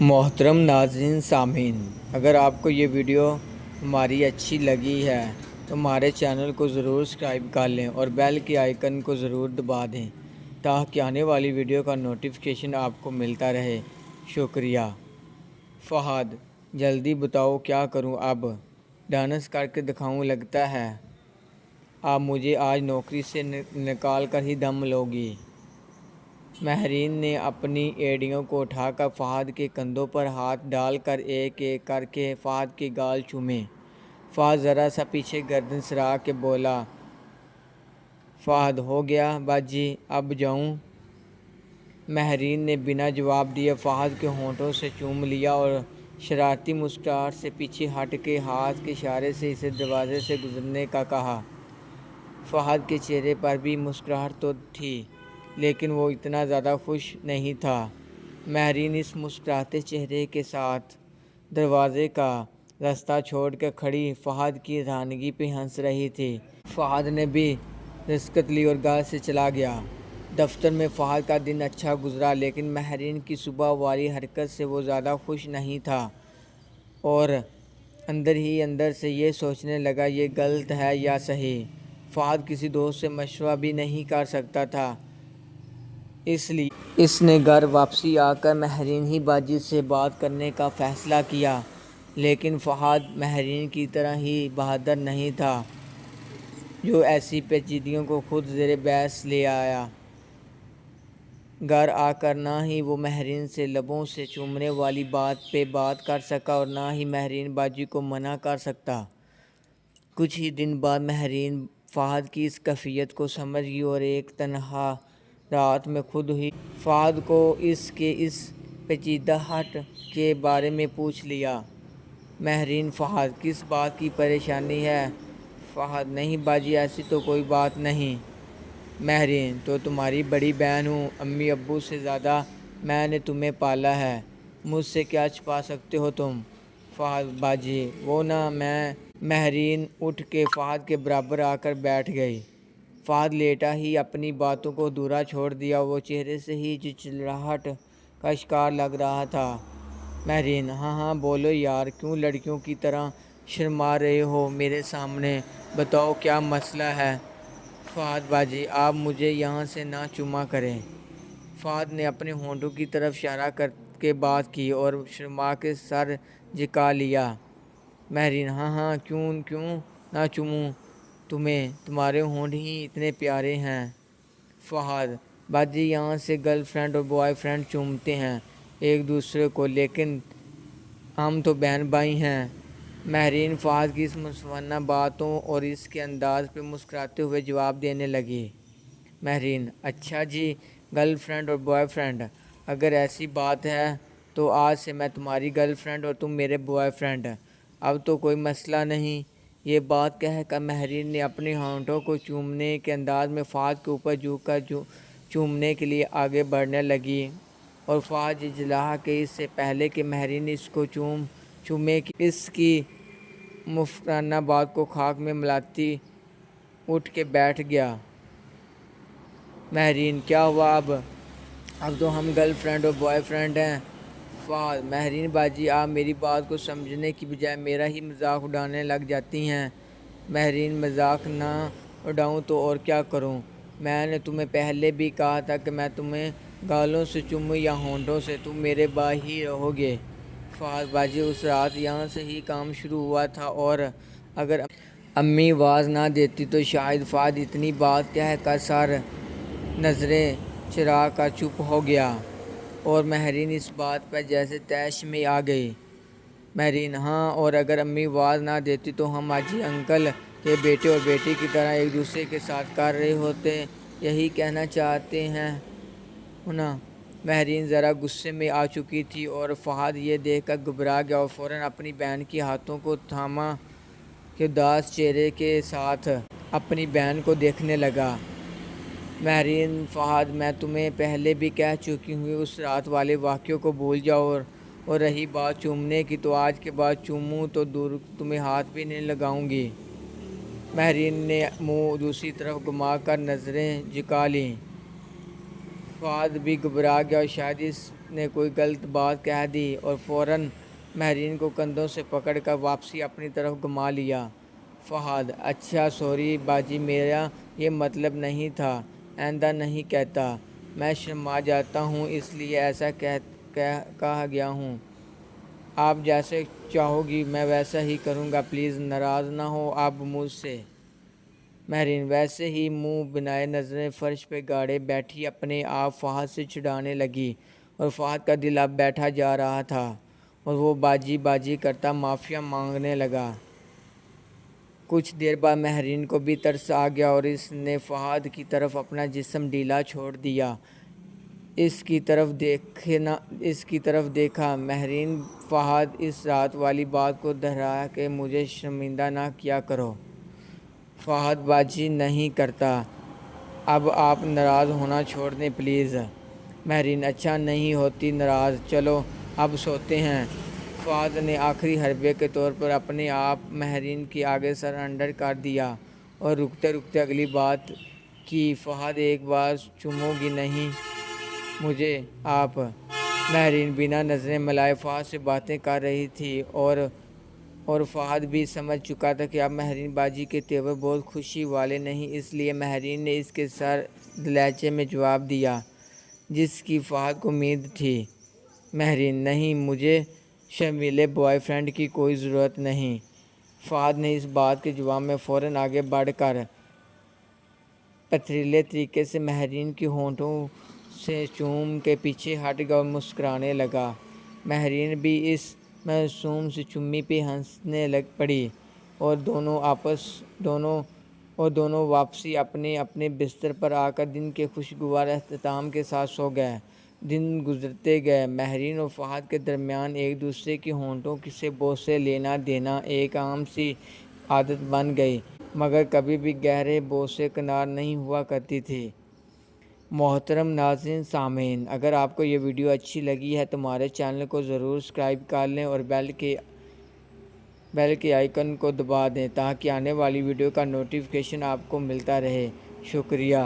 محترم ناظرین سامعین، اگر آپ کو یہ ویڈیو ہماری اچھی لگی ہے تو ہمارے چینل کو ضرور سبسکرائب کر لیں اور بیل کے آئیکن کو ضرور دبا دیں تاکہ آنے والی ویڈیو کا نوٹیفیکیشن آپ کو ملتا رہے۔ شکریہ۔ فہد: جلدی بتاؤ کیا کروں اب؟ ڈانس کر کے دکھاؤں لگتا ہے آپ مجھے آج نوکری سے نکال کر ہی دم لوگی۔ ماہرین نے اپنی ایڑیوں کو اٹھا کر فہد کے کندھوں پر ہاتھ ڈال کر ایک ایک کر کے فہد کے گال چومے۔ فہد ذرا سا پیچھے گردن سرا کے بولا، فہد: ہو گیا باجی، اب جاؤں؟ ماہرین نے بنا جواب دیے فہد کے ہونٹوں سے چوم لیا اور شرارتی مسکراہٹ سے پیچھے ہٹ کے ہاتھ کے اشارے سے اسے دروازے سے گزرنے کا کہا۔ فہد کے چہرے پر بھی مسکراہٹ تو تھی لیکن وہ اتنا زیادہ خوش نہیں تھا۔ ماہرین اس مسکراتے چہرے کے ساتھ دروازے کا راستہ چھوڑ کر کھڑی فہد کی حیرانگی پہ ہنس رہی تھی۔ فہد نے بھی رخصت لی اور گھر سے چلا گیا۔ دفتر میں فہد کا دن اچھا گزرا لیکن ماہرین کی صبح والی حرکت سے وہ زیادہ خوش نہیں تھا اور اندر ہی اندر سے یہ سوچنے لگا یہ غلط ہے یا صحیح۔ فہد کسی دوست سے مشورہ بھی نہیں کر سکتا تھا، اس لیے اس نے گھر واپسی آ کر ماہرین ہی باجی سے بات کرنے کا فیصلہ کیا۔ لیکن فہد ماہرین کی طرح ہی بہادر نہیں تھا جو ایسی پیچیدگیوں کو خود زیر بحث لے آیا۔ گھر آ کر نہ ہی وہ ماہرین سے لبوں سے چومنے والی بات پہ بات کر سکا اور نہ ہی ماہرین باجی کو منع کر سکتا۔ کچھ ہی دن بعد ماہرین فہد کی اس کیفیت کو سمجھ گئی اور ایک تنہا رات میں خود ہی فہد کو اس کے اس پیچیدگیوں کے بارے میں پوچھ لیا۔ ماہرین: فہد، کس بات کی پریشانی ہے؟ فہد: نہیں باجی، ایسی تو کوئی بات نہیں۔ ماہرین: تو تمہاری بڑی بہن ہوں، امی ابو سے زیادہ میں نے تمہیں پالا ہے، مجھ سے کیا چھپا سکتے ہو تم؟ فہد: باجی وہ نہ میں۔ ماہرین اٹھ کے فہد کے برابر آ کر بیٹھ گئی۔ فہد لیٹا ہی اپنی باتوں کو ادھورا چھوڑ دیا، وہ چہرے سے ہی جھنجھلاہٹ کا شکار لگ رہا تھا۔ ماہرین: ہاں بولو یار، کیوں لڑکیوں کی طرح شرما رہے ہو میرے سامنے؟ بتاؤ کیا مسئلہ ہے؟ فہد: باجی آپ مجھے یہاں سے نہ چوما کریں۔ فہد نے اپنے ہونٹوں کی طرف اشارہ کر کے بات کی اور شرما کے سر جھکا لیا۔ ماہرین: ہاں کیوں نہ چوموں تمہیں، تمہارے ہونٹ ہی اتنے پیارے ہیں۔ فہد: باجی یہاں سے گرل فرینڈ اور بوائے فرینڈ چومتے ہیں ایک دوسرے کو، لیکن ہم تو بہن بھائی ہیں۔ ماہرین فہد کی اس منصفانہ باتوں اور اس کے انداز پہ مسکراتے ہوئے جواب دینے لگی۔ ماہرین: اچھا جی، گرل فرینڈ اور بوائے فرینڈ، اگر ایسی بات ہے تو آج سے میں تمہاری گرل فرینڈ اور تم میرے بوائے فرینڈ، اب تو کوئی مسئلہ نہیں۔ یہ بات کہہ کر ماہرین نے اپنے ہونٹوں کو چومنے کے انداز میں فہد کے اوپر جھک کر چومنے کے لیے آگے بڑھنے لگی اور فہد جھنجھلا کہ اس سے پہلے کہ ماہرین اس کو چومے کہ اس کی مفکرانہ بات کو خاک میں ملاتی اٹھ کے بیٹھ گیا۔ ماہرین: کیا ہوا اب تو ہم گرل فرینڈ اور بوائے فرینڈ ہیں۔ فہد: ماہرین باجی آپ میری بات کو سمجھنے کی بجائے میرا ہی مذاق اڑانے لگ جاتی ہیں۔ ماہرین: مذاق نہ اڑاؤں تو اور کیا کروں؟ میں نے تمہیں پہلے بھی کہا تھا کہ میں تمہیں گالوں سے چوموں یا ہونٹوں سے، تم میرے بھائی ہی رہو گے۔ فہد: باجی اس رات یہاں سے ہی کام شروع ہوا تھا اور اگر امی آواز نہ دیتی تو شاید۔ فہد اتنی بات کہہ کر سر نظریں چرا کر چپ ہو گیا اور ماہرین اس بات پر جیسے طیش میں آ گئی۔ ماہرین: ہاں، اور اگر امی آواز نہ دیتی تو ہم حاجی انکل کے بیٹے اور بیٹی کی طرح ایک دوسرے کے ساتھ کر رہے ہوتے، یہی کہنا چاہتے ہو نا؟ ماہرین ذرا غصے میں آ چکی تھی اور فہد یہ دیکھ کر گھبرا گیا اور فوراً اپنی بہن کے ہاتھوں کو تھاما کہ اداس چہرے کے ساتھ اپنی بہن کو دیکھنے لگا۔ ماہرین: فہد میں تمہیں پہلے بھی کہہ چکی ہوں اس رات والے واقعے کو بھول جاؤ اور رہی بات چومنے کی تو آج کے بعد چوموں تو دور تمہیں ہاتھ بھی نہیں لگاؤں گی۔ ماہرین نے منہ دوسری طرف گھما کر نظریں جھکا لیں۔ فہد بھی گھبرا گیا اور شاید اس نے کوئی غلط بات کہہ دی اور فوراً مہرین کو کندھوں سے پکڑ کر واپسی اپنی طرف گھما لیا۔ فہد: اچھا سوری باجی، میرا یہ مطلب نہیں تھا، آئندہ نہیں کہتا۔ میں شرما جاتا ہوں اس لیے ایسا کہہ گیا ہوں۔ آپ جیسے چاہو گی میں ویسا ہی کروں گا، پلیز ناراض نہ ہو آپ مجھ سے۔ مہرین ویسے ہی منہ بنائے نظریں فرش پہ گاڑے بیٹھی اپنے آپ فہد سے چھڑانے لگی، اور فہد کا دل اب بیٹھا جا رہا تھا اور وہ باجی باجی کرتا معافی مانگنے لگا۔ کچھ دیر بعد مہرین کو بھی ترس آ گیا اور اس نے فہد کی طرف اپنا جسم ڈھیلا چھوڑ دیا۔ اس کی طرف دیکھا۔ مہرین: فہد، اس رات والی بات کو دہرا کے مجھے شرمندہ نہ کیا کرو۔ فہد: باجی نہیں کرتا، اب آپ ناراض ہونا چھوڑ دیں پلیز۔ مہرین: اچھا نہیں ہوتی ناراض، چلو اب سوتے ہیں۔ فہد نے آخری حربے کے طور پر اپنے آپ مہرین کے آگے سرنڈر کر دیا اور رکتے رکتے اگلی بات کی: فہد ایک بار چومو گی نہیں مجھے آپ؟ مہرین بنا نظریں ملائے فہد سے باتیں کر رہی تھی اور فہد بھی سمجھ چکا تھا کہ اب مہرین باجی کے تیور بہت خوشی والے نہیں، اس لیے مہرین نے اس کے سرد لہجے میں جواب دیا جس کی فہد کو امید تھی: مہرین: نہیں، مجھے شرمیلے بوائے فرینڈ کی کوئی ضرورت نہیں۔ فہد نے اس بات کے جواب میں فوراً آگے بڑھ کر پتھریلے طریقے سے مہرین کے ہونٹوں سے چوم کے پیچھے ہٹ گیا اور مسکرانے لگا۔ مہرین بھی اس معصوم سی چومی پہ ہنسنے لگ پڑی اور دونوں واپسی اپنے اپنے بستر پر آ کر دن کے خوشگوار اختتام کے ساتھ سو گئے۔ دن گزرتے گئے۔ مہرین اور فہد کے درمیان ایک دوسرے کے ہونٹوں سے بوسے لینا دینا ایک عام سی عادت بن گئی، مگر کبھی بھی گہرے بوسے کنار نہیں ہوا کرتی تھی۔ محترم ناظرین سامعین، اگر آپ کو یہ ویڈیو اچھی لگی ہے تو ہمارے چینل کو ضرور سبسکرائب کر لیں اور بیل کے آئیکن کو دبا دیں تاکہ آنے والی ویڈیو کا نوٹیفیکیشن آپ کو ملتا رہے۔ شکریہ۔